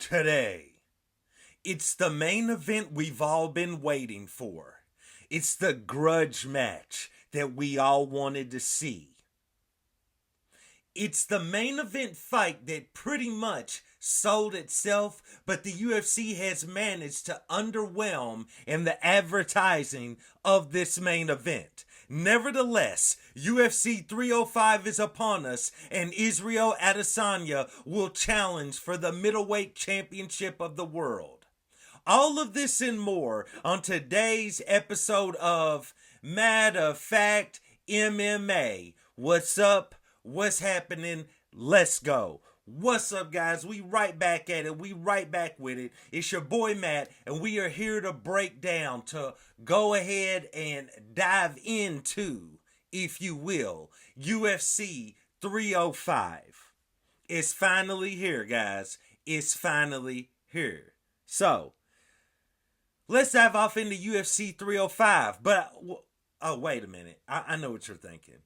today. It's the main event we've all been waiting for. It's the grudge match that we all wanted to see. It's the main event fight that pretty much sold itself, but the UFC has managed to underwhelm in the advertising of this main event. Nevertheless, UFC 305 is upon us, and Israel Adesanya will challenge for the middleweight championship of the world. All of this and more on today's episode of Matter of Fact MMA. What's up? What's happening? Let's go. What's up, guys? We right back at it. We right back with it. It's your boy Matt, and we are here to break down, to go ahead and dive into, if you will, UFC 305. It's finally here, guys. It's finally here. So, let's dive off into UFC 305. But, oh, wait a minute. I know what you're thinking.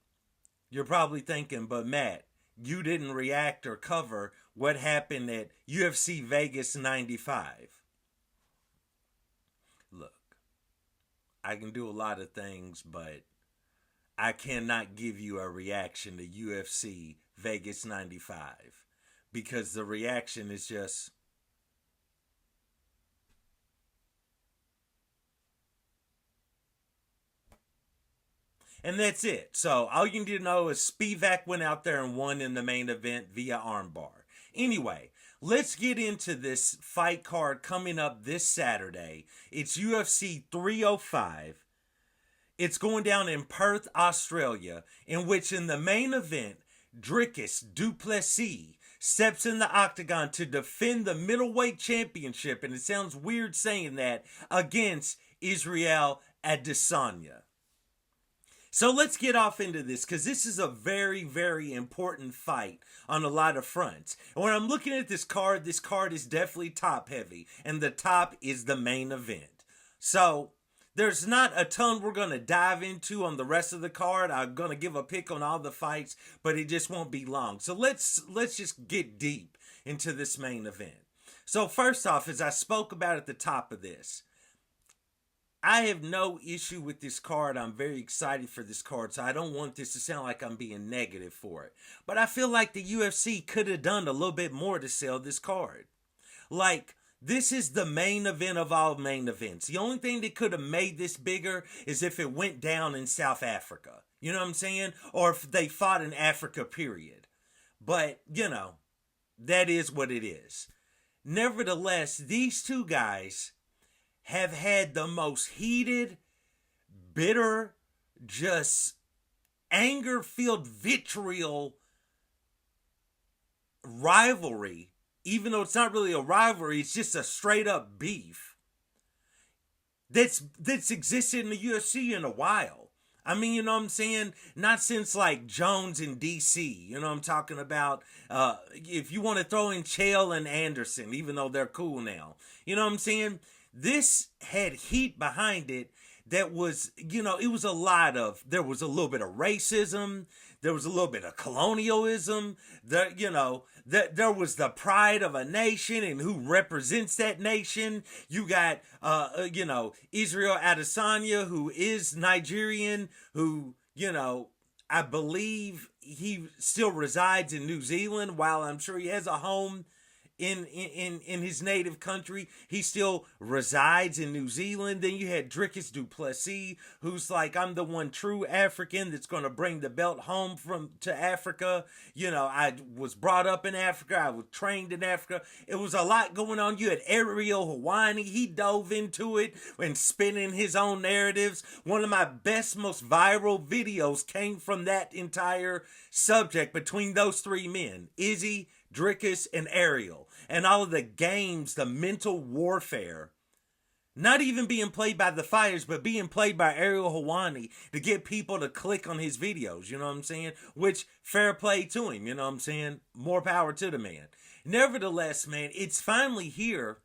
You're probably thinking, but Matt, you didn't react or cover what happened at UFC Vegas 95. Look, I can do a lot of things, but I cannot give you a reaction to UFC Vegas 95 because the reaction is just... And that's it. So all you need to know is Spivak went out there and won in the main event via armbar. Anyway, let's get into this fight card coming up this Saturday. It's UFC 305. It's going down in Perth, Australia, in which in the main event, Dricus du Plessis steps in the octagon to defend the middleweight championship, and it sounds weird saying that, against Israel Adesanya. So let's get off into this, because this is a very, very important fight on a lot of fronts. And when I'm looking at this card is definitely top heavy, and the top is the main event. So there's not a ton we're going to dive into on the rest of the card. I'm going to give a pick on all the fights, but it just won't be long. So let's just get deep into this main event. So first off, as I spoke about at the top of this, I have no issue with this card. I'm very excited for this card, so I don't want this to sound like I'm being negative for it. But I feel like the UFC could have done a little bit more to sell this card. Like, this is the main event of all main events. The only thing that could have made this bigger is if it went down in South Africa. You know what I'm saying? Or if they fought in Africa, period. But, you know, that is what it is. Nevertheless, these two guys have had the most heated, bitter, just anger-filled vitriol rivalry, even though it's not really a rivalry, it's just a straight-up beef that's existed in the UFC in a while. I mean, you know what I'm saying? Not since like Jones and DC, you know what I'm talking about? If you want to throw in Chael and Anderson, even though they're cool now, you know what I'm saying? This had heat behind it that was, you know, it was a lot of, there was a little bit of racism, there was a little bit of colonialism, there was the pride of a nation and who represents that nation. You got, Israel Adesanya, who is Nigerian, who, I believe he still resides in New Zealand, while I'm sure he has a home in his native country. He still resides in New Zealand. Then you had Dricus du Plessis, who's like, I'm the one true African that's going to bring the belt home to Africa. I was brought up in Africa. I was trained in Africa. It was a lot going on. You had Ariel Helwani. He dove into it and spinning his own narratives. One of my best, most viral videos came from that entire subject between those three men, Izzy, Dricus, and Ariel. And all of the games, the mental warfare, not even being played by the fighters, but being played by Ariel Helwani to get people to click on his videos, you know what I'm saying? Which, fair play to him, you know what I'm saying? More power to the man. Nevertheless, man, it's finally here,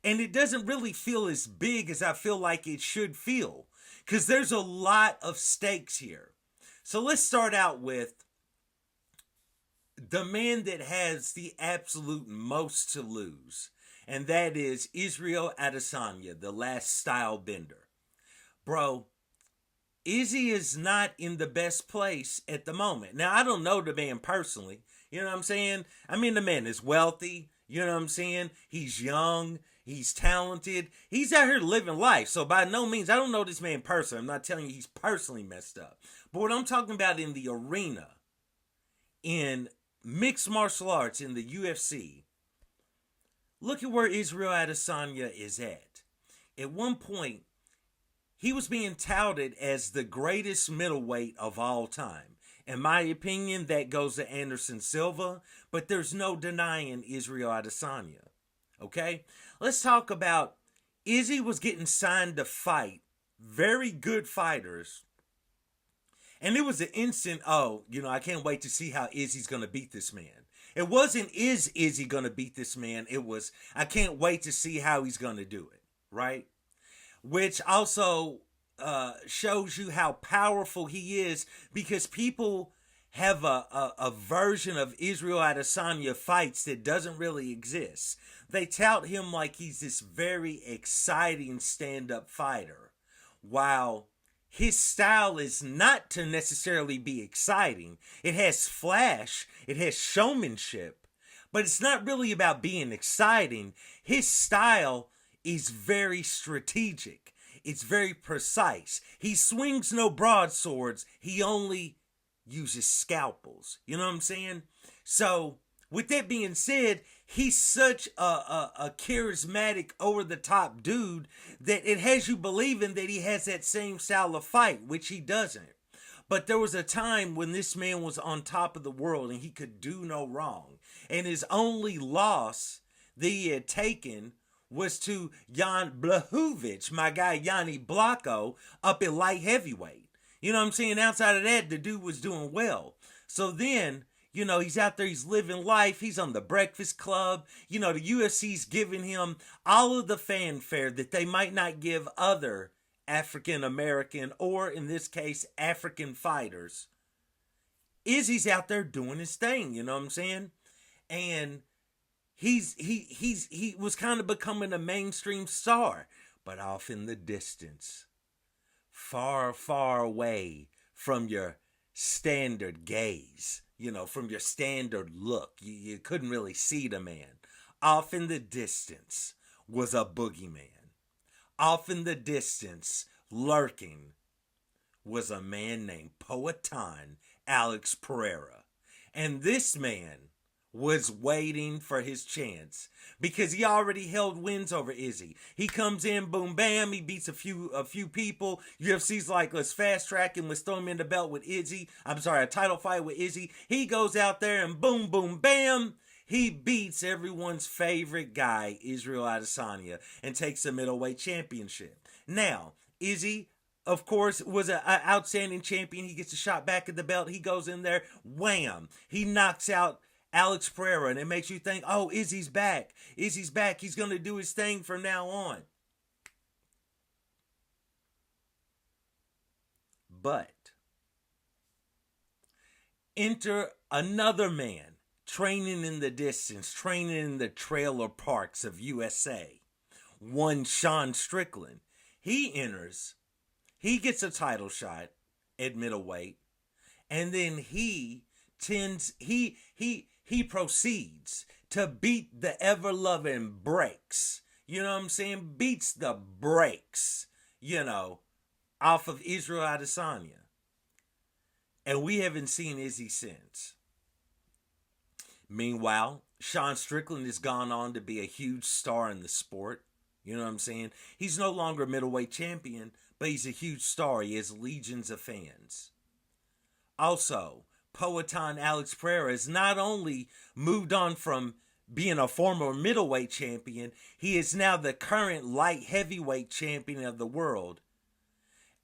and it doesn't really feel as big as I feel like it should feel, because there's a lot of stakes here. So let's start out with the man that has the absolute most to lose. and that is Israel Adesanya, the last style bender. Bro, Izzy is not in the best place at the moment. Now, I don't know the man personally. You know what I'm saying? I mean, the man is wealthy. You know what I'm saying? He's young. He's talented. He's out here living life. So by no means, I don't know this man personally. I'm not telling you he's personally messed up. But what I'm talking about in the arena, in mixed martial arts, in the UFC, look at where Israel Adesanya is at. At one point, he was being touted as the greatest middleweight of all time. In my opinion, that goes to Anderson Silva, but there's no denying Israel Adesanya. Okay? Let's talk about Izzy was getting signed to fight very good fighters. And it was an instant, I can't wait to see how Izzy's going to beat this man. It wasn't, is Izzy going to beat this man? It was, I can't wait to see how he's going to do it, right? Which also shows you how powerful he is, because people have a version of Israel Adesanya fights that doesn't really exist. They tout him like he's this very exciting stand-up fighter, while his style is not to necessarily be exciting. It has flash, it has showmanship, but it's not really about being exciting. His style is very strategic. It's very precise. He swings no broadswords. He only uses scalpels. You know what I'm saying? So, with that being said, he's such a charismatic, over-the-top dude that it has you believing that he has that same style of fight, which he doesn't. But there was a time when this man was on top of the world and he could do no wrong. And his only loss that he had taken was to Jan Blachowicz, my guy Yanni Blocko, up at light heavyweight. You know what I'm saying? Outside of that, the dude was doing well. So then, he's out there, he's living life, he's on the Breakfast Club. The UFC's giving him all of the fanfare that they might not give other African American, or in this case, African fighters. Izzy's out there doing his thing, you know what I'm saying? And he was kind of becoming a mainstream star, but off in the distance, far, far away from your standard gaze, from your standard look. You couldn't really see the man. Off in the distance was a boogeyman. Off in the distance, lurking, was a man named Poatan Alex Pereira. And this man was waiting for his chance, because he already held wins over Izzy. He comes in, boom, bam, he beats a few people. UFC's like, let's fast track him, let's throw him in the belt with Izzy. A title fight with Izzy. He goes out there and boom, boom, bam, he beats everyone's favorite guy, Israel Adesanya, and takes the middleweight championship. Now, Izzy, of course, was an outstanding champion. He gets a shot back at the belt. He goes in there, wham, he knocks out Alex Pereira, and it makes you think, oh, Izzy's back. Izzy's back. He's going to do his thing from now on. But enter another man training in the distance, training in the trailer parks of USA. One Sean Strickland. He enters. He gets a title shot at middleweight, and then he proceeds to beat the ever-loving brakes. You know what I'm saying? Beats the brakes, off of Israel Adesanya. And we haven't seen Izzy since. Meanwhile, Sean Strickland has gone on to be a huge star in the sport. You know what I'm saying? He's no longer a middleweight champion, but he's a huge star. He has legions of fans. Also, Poatan Alex Pereira has not only moved on from being a former middleweight champion, he is now the current light heavyweight champion of the world,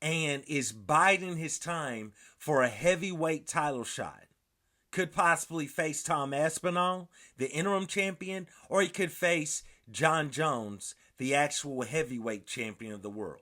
and is biding his time for a heavyweight title shot. Could possibly face Tom Aspinall, the interim champion, or he could face John Jones, the actual heavyweight champion of the world.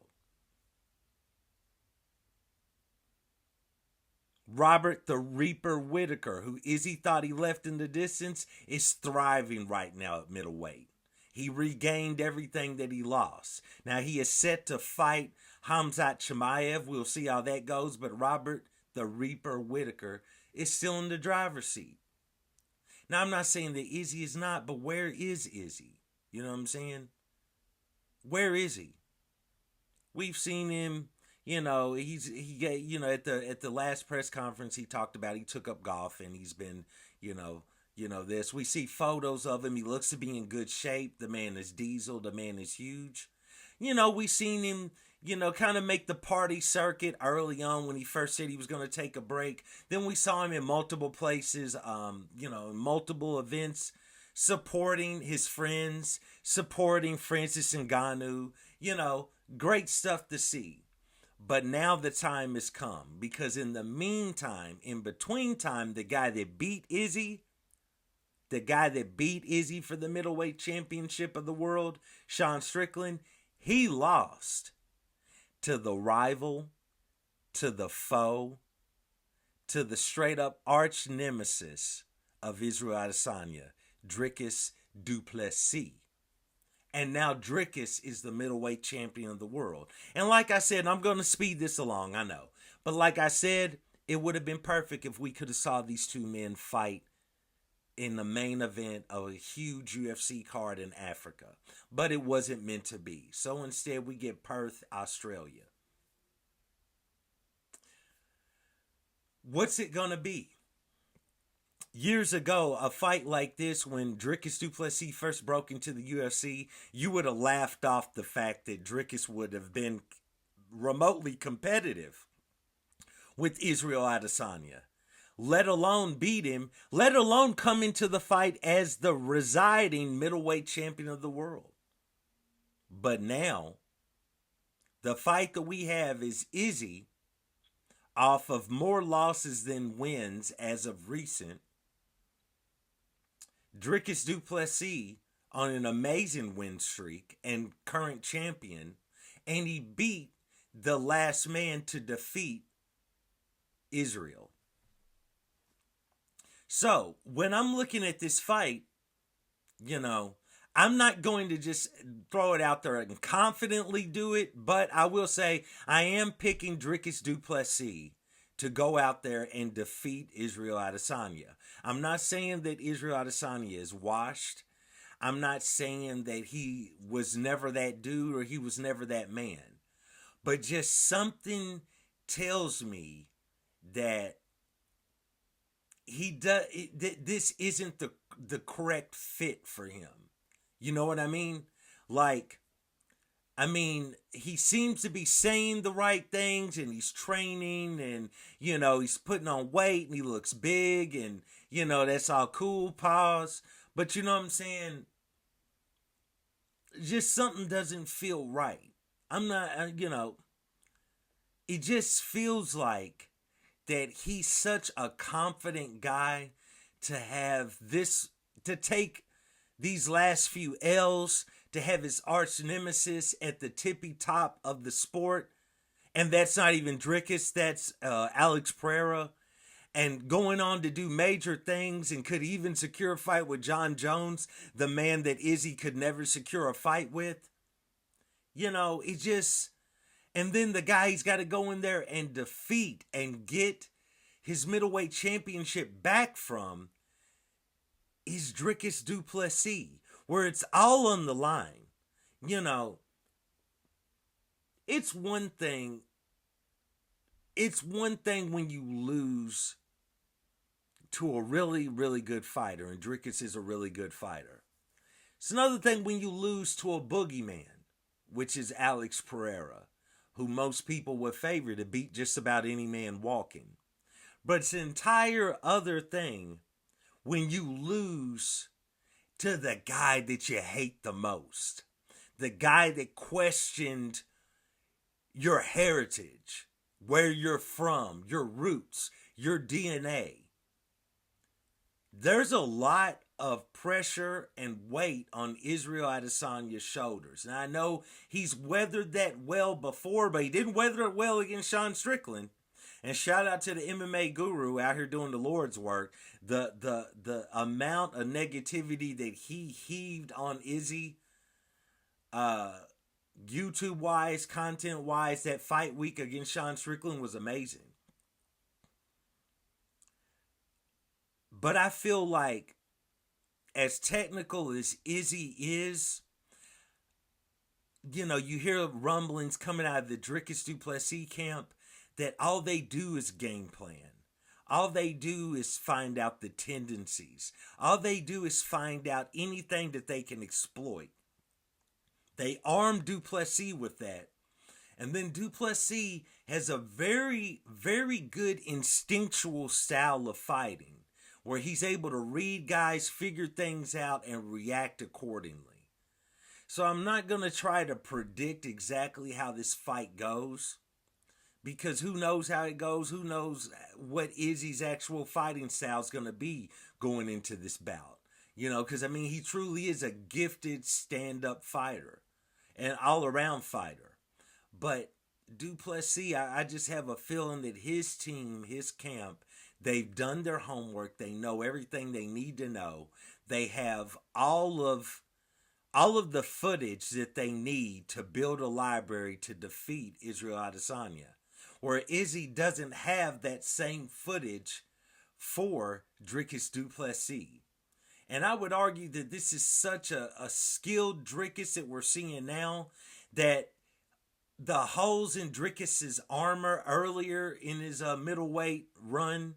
Robert the Reaper Whittaker, who Izzy thought he left in the distance, is thriving right now at middleweight. He regained everything that he lost. Now he is set to fight Hamzat Chimaev. We'll see how that goes. But Robert the Reaper Whitaker is still in the driver's seat. Now I'm not saying that Izzy is not, but where is Izzy? You know what I'm saying? Where is he? We've seen him. He at the last press conference he talked about he took up golf and he's been this. We see photos of him. He looks to be in good shape. The man is diesel. The man is huge. We seen him, kind of make the party circuit early on when he first said he was going to take a break. Then we saw him in multiple places, in multiple events, supporting his friends, supporting Francis Ngannou. Great stuff to see. But now the time has come because in the meantime, in between time, the guy that beat Izzy for the middleweight championship of the world, Sean Strickland, he lost to the rival, to the foe, to the straight up arch nemesis of Israel Adesanya, Dricus du Plessis. And now Dricus is the middleweight champion of the world. And like I said, I'm going to speed this along, I know. But like I said, it would have been perfect if we could have saw these two men fight in the main event of a huge UFC card in Africa. But it wasn't meant to be. So instead we get Perth, Australia. What's it going to be? Years ago, a fight like this, when Dricus du Plessis first broke into the UFC, you would have laughed off the fact that Dricus would have been remotely competitive with Israel Adesanya. Let alone beat him, let alone come into the fight as the residing middleweight champion of the world. But now, the fight that we have is Izzy, off of more losses than wins as of recent, Dricus du Plessis on an amazing win streak and current champion, and he beat the last man to defeat Israel. So, when I'm looking at this fight, I'm not going to just throw it out there and confidently do it, but I will say I am picking Dricus du Plessis to go out there and defeat Israel Adesanya. I'm not saying that Israel Adesanya is washed. I'm not saying that he was never that dude or he was never that man. But just something tells me that this isn't the correct fit for him. You know what I mean? He seems to be saying the right things and he's training and, he's putting on weight and he looks big and, that's all cool, pause. But you know what I'm saying? Just something doesn't feel right. It just feels like that he's such a confident guy to have this, to take these last few L's, to have his arch nemesis at the tippy top of the sport. And that's not even Dricus, that's Alex Pereira. And going on to do major things and could even secure a fight with John Jones, the man that Izzy could never secure a fight with. It just... And then the guy he's got to go in there and defeat and get his middleweight championship back from is Dricus du Plessis, where it's all on the line. It's one thing when you lose to a really, really good fighter, and Dricus is a really good fighter. It's another thing when you lose to a boogeyman, which is Alex Pereira, who most people would favor to beat just about any man walking. But it's an entire other thing when you lose to the guy that you hate the most. The guy that questioned your heritage, where you're from, your roots, your DNA. There's a lot of pressure and weight on Israel Adesanya's shoulders. And I know he's weathered that well before, but he didn't weather it well against Sean Strickland. And shout out to the MMA guru out here doing the Lord's work. The amount of negativity that he heaved on Izzy Uh, YouTube wise, content wise, that fight week against Sean Strickland was amazing. But I feel like, as technical as Izzy is, you hear rumblings coming out of the Dricus du Plessis camp that all they do is game plan. All they do is find out the tendencies. All they do is find out anything that they can exploit. They arm du Plessis with that. And then du Plessis has a very, very good instinctual style of fighting where he's able to read guys, figure things out, and react accordingly. So I'm not going to try to predict exactly how this fight goes, because who knows how it goes? Who knows what Izzy's actual fighting style is going to be going into this bout? Because he truly is a gifted stand-up fighter and all-around fighter. But du Plessis, I just have a feeling that his team, his camp, they've done their homework. They know everything they need to know. They have all of the footage that they need to build a library to defeat Israel Adesanya. Where Izzy doesn't have that same footage for Dricus du Plessis. And I would argue that this is such a skilled Dricus that we're seeing now, that the holes in Dricus's armor earlier in his middleweight run,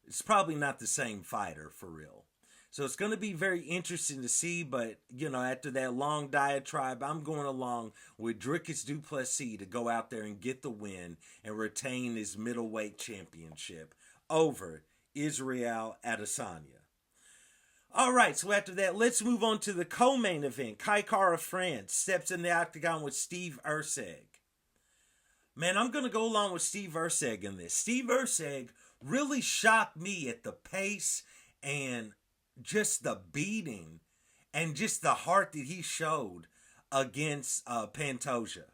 it's probably not the same fighter for real. So it's going to be very interesting to see, but, after that long diatribe, I'm going along with Dricus du Plessis to go out there and get the win and retain his middleweight championship over Israel Adesanya. All right, so after that, let's move on to the co-main event. Kai Kara France steps in the octagon with Steve Erceg. Man, I'm going to go along with Steve Erceg in this. Steve Erceg really shocked me at the pace and just the beating and just the heart that he showed against Pantoja.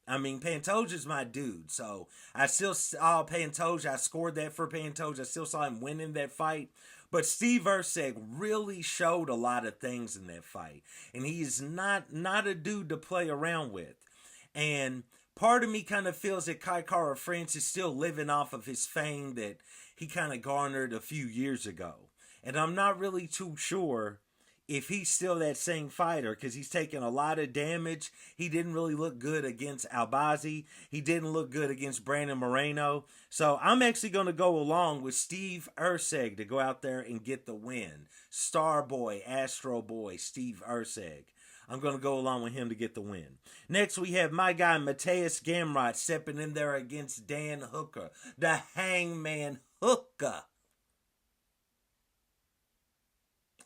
Pantoja's my dude, so I still saw Pantoja. I scored that for Pantoja. I still saw him winning that fight. But Steve Erceg really showed a lot of things in that fight. And he is not a dude to play around with. And part of me kind of feels that Kai Kara France is still living off of his fame that he kind of garnered a few years ago. And I'm not really too sure if he's still that same fighter, because he's taken a lot of damage. He didn't really look good against Albazi. He didn't look good against Brandon Moreno. So I'm actually going to go along with Steve Erceg to go out there and get the win. Star Boy, Astro Boy, Steve Erceg. I'm going to go along with him to get the win. Next, we have my guy, Mateus Gamrot, stepping in there against Dan Hooker, the Hangman Hooker.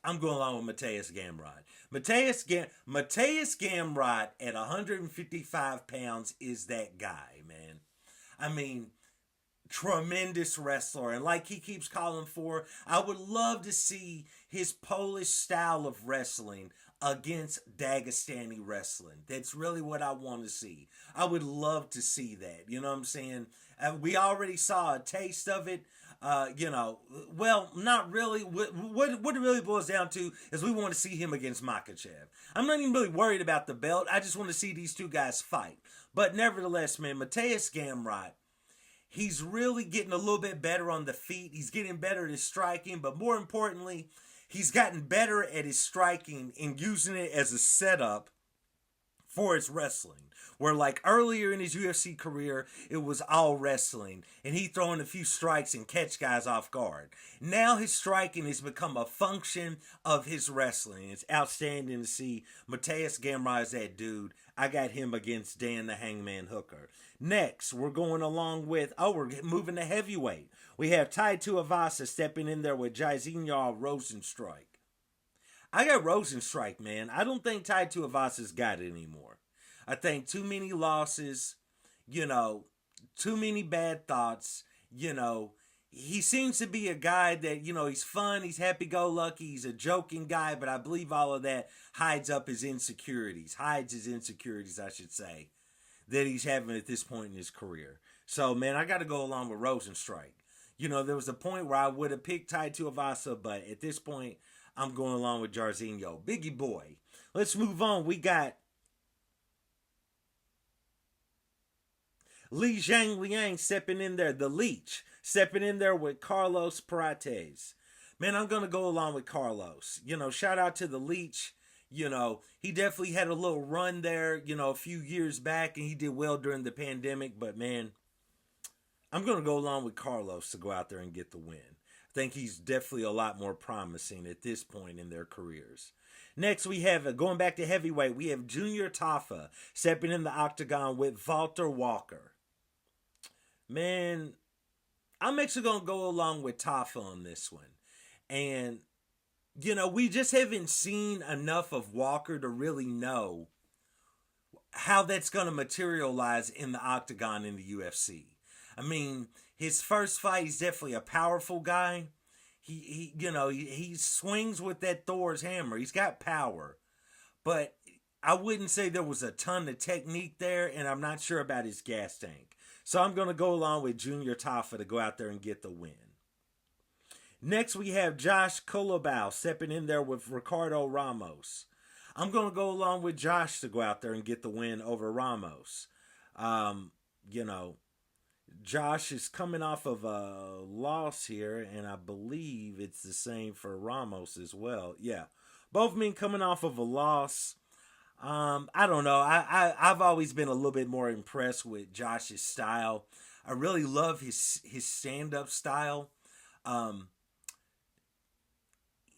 I'm going along with Mateus Gamrot. Mateus Gamrot at 155 pounds is that guy, man. Tremendous wrestler. And like he keeps calling for, I would love to see his Polish style of wrestling against Dagestani wrestling. That's really what I want to see. I would love to see that. You know what I'm saying? We already saw a taste of it. Well, not really. What it really boils down to is we want to see him against Makhachev. I'm not even really worried about the belt. I just want to see these two guys fight. But nevertheless, man, Mateus Gamrot, he's really getting a little bit better on the feet. He's getting better at his striking, but more importantly, he's gotten better at his striking and using it as a setup for his wrestling. Where like earlier in his UFC career, it was all wrestling and he throwing a few strikes and catch guys off guard. Now his striking has become a function of his wrestling. It's outstanding to see. Mateus Gamrot is that dude. I got him against Dan the Hangman Hooker. Next, we're going along with, we're moving to heavyweight. We have Tai Tuivasa stepping in there with Jairzinho Rozenstruik. I got Rozenstruik, man. I don't think Tai Tuivasa's got it anymore. I think too many losses, too many bad thoughts, He seems to be a guy that, he's fun, he's happy-go-lucky, he's a joking guy, but I believe all of that hides his insecurities, I should say, that he's having at this point in his career. So, man, I got to go along with Rozenstruik. There was a point where I would have picked Tai Tuivasa, but at this point, I'm going along with Jairzinho. Biggie boy. Let's move on. We got Li Zhangliang stepping in there. The Leech stepping in there with Carlos Prates. Man, I'm going to go along with Carlos. Shout out to the Leech. He definitely had a little run there, a few years back, and he did well during the pandemic. But, man, I'm going to go along with Carlos to go out there and get the win. I think he's definitely a lot more promising at this point in their careers. Next, we have, going back to heavyweight, we have Junior Tafa stepping in the octagon with Walter Walker. Man, I'm actually going to go along with Tafa on this one. And, we just haven't seen enough of Walker to really know how that's going to materialize in the octagon in the UFC. I mean, his first fight, he's definitely a powerful guy. He swings with that Thor's hammer. He's got power. But I wouldn't say there was a ton of technique there, and I'm not sure about his gas tank. So I'm going to go along with Junior Tafa to go out there and get the win. Next, we have Josh Colobau stepping in there with Ricardo Ramos. I'm going to go along with Josh to go out there and get the win over Ramos. Josh is coming off of a loss here, and I believe it's the same for Ramos as well. Yeah, both men coming off of a loss. I don't know. I've always been a little bit more impressed with Josh's style. I really love his stand-up style.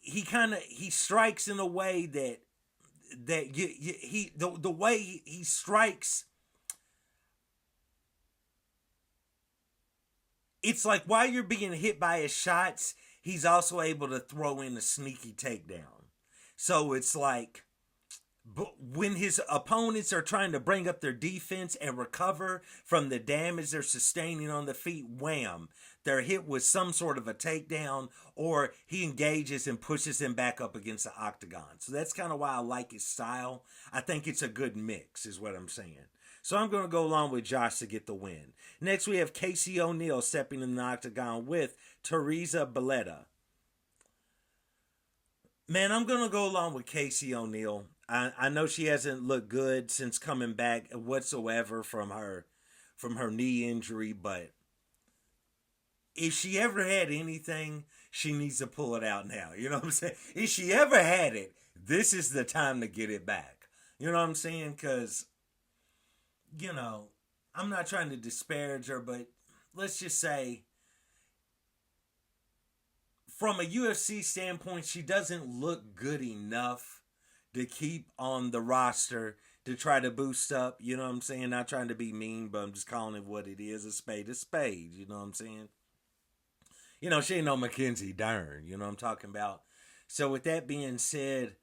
He strikes in a way that the way he strikes, it's like while you're being hit by his shots, he's also able to throw in a sneaky takedown. So it's like, but when his opponents are trying to bring up their defense and recover from the damage they're sustaining on the feet, wham, they're hit with some sort of a takedown, or he engages and pushes them back up against the octagon. So that's kind of why I like his style. I think it's a good mix, is what I'm saying. So I'm going to go along with Josh to get the win. Next, we have Casey O'Neill stepping in the octagon with Teresa Beletta. Man, I'm going to go along with Casey O'Neill. I know she hasn't looked good since coming back whatsoever from her knee injury, but if she ever had anything, she needs to pull it out now. You know what I'm saying? If she ever had it, this is the time to get it back. You know what I'm saying? Because, I'm not trying to disparage her, but let's just say, from a UFC standpoint, she doesn't look good enough to keep on the roster to try to boost up. You know what I'm saying? Not trying to be mean, but I'm just calling it what it is. A spade. You know what I'm saying? She ain't no Mackenzie Dern. You know what I'm talking about? So with that being said,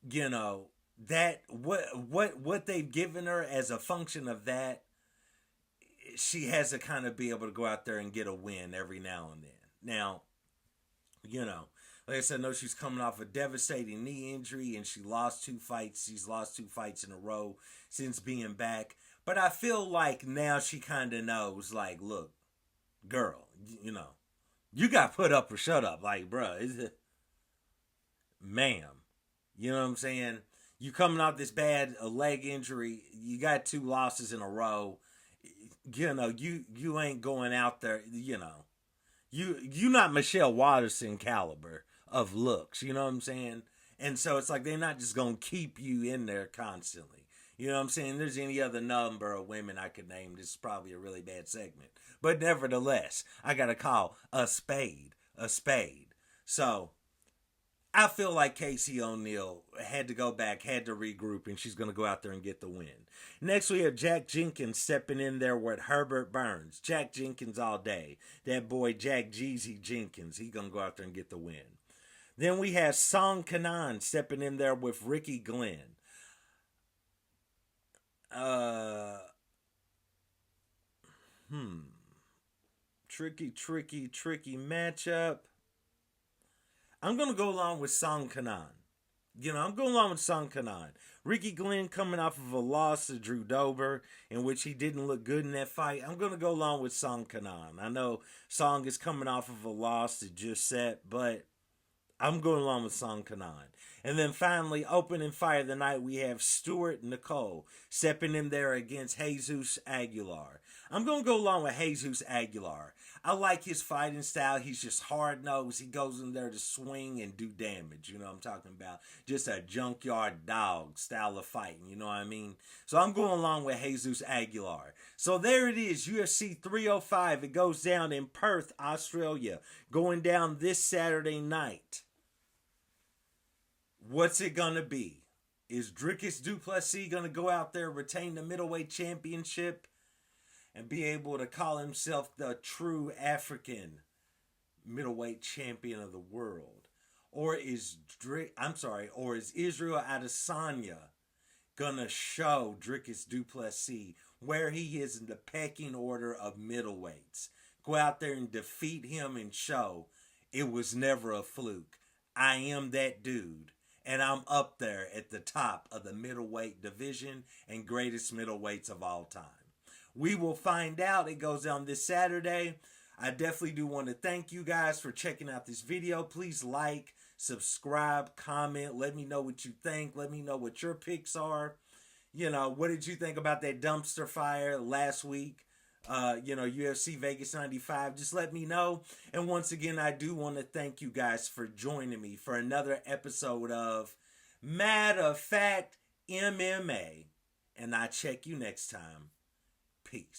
that what they've given her as a function of that, she has to kind of be able to go out there and get a win every now and then. Now, like I said, I know she's coming off a devastating knee injury, and she lost 2 fights. She's lost 2 fights in a row since being back. But I feel like now she kind of knows, like, look, girl, you got put up or shut up. Like, bruh, is it, ma'am, you know what I'm saying? You coming off this bad leg injury, you got 2 losses in a row. You ain't going out there, you not Michelle Waterson caliber of looks, you know what I'm saying? And so it's like they're not just going to keep you in there constantly. You know what I'm saying? There's any other number of women I could name. This is probably a really bad segment. But nevertheless, I got to call a spade a spade. So I feel like Casey O'Neill had to go back, had to regroup, and she's going to go out there and get the win. Next, we have Jack Jenkins stepping in there with Herbert Burns. Jack Jenkins all day. That boy, Jack Jeezy Jenkins, he's going to go out there and get the win. Then we have Song Kanan stepping in there with Ricky Glenn. Tricky matchup. I'm going to go along with Song Kanan. I'm going along with Song Kanan. Ricky Glenn coming off of a loss to Drew Dober, in which he didn't look good in that fight. I'm going to go along with Song Kanan. I know Song is coming off of a loss to Giuseppe, but I'm going along with Song Kanan. And then finally, opening fire the night, we have Stuart Nicole stepping in there against Jesus Aguilar. I'm going to go along with Jesus Aguilar. I like his fighting style. He's just hard nosed. He goes in there to swing and do damage. You know what I'm talking about? Just a junkyard dog style of fighting. You know what I mean? So I'm going along with Jesus Aguilar. So there it is, UFC 305. It goes down in Perth, Australia, going down this Saturday night. What's it going to be? Is Dricus du Plessis going to go out there, retain the middleweight championship, and be able to call himself the true African middleweight champion of the world? Or is Israel Adesanya gonna show Dricus du Plessis where he is in the pecking order of middleweights? Go out there and defeat him and show it was never a fluke. I am that dude. And I'm up there at the top of the middleweight division and greatest middleweights of all time. We will find out. It goes down this Saturday. I definitely do want to thank you guys for checking out this video. Please like, subscribe, comment. Let me know what you think. Let me know what your picks are. You know, what did you think about that dumpster fire last week? UFC Vegas 95. Just let me know. And once again, I do want to thank you guys for joining me for another episode of Matter of Fact MMA. And I check you next time. Peace.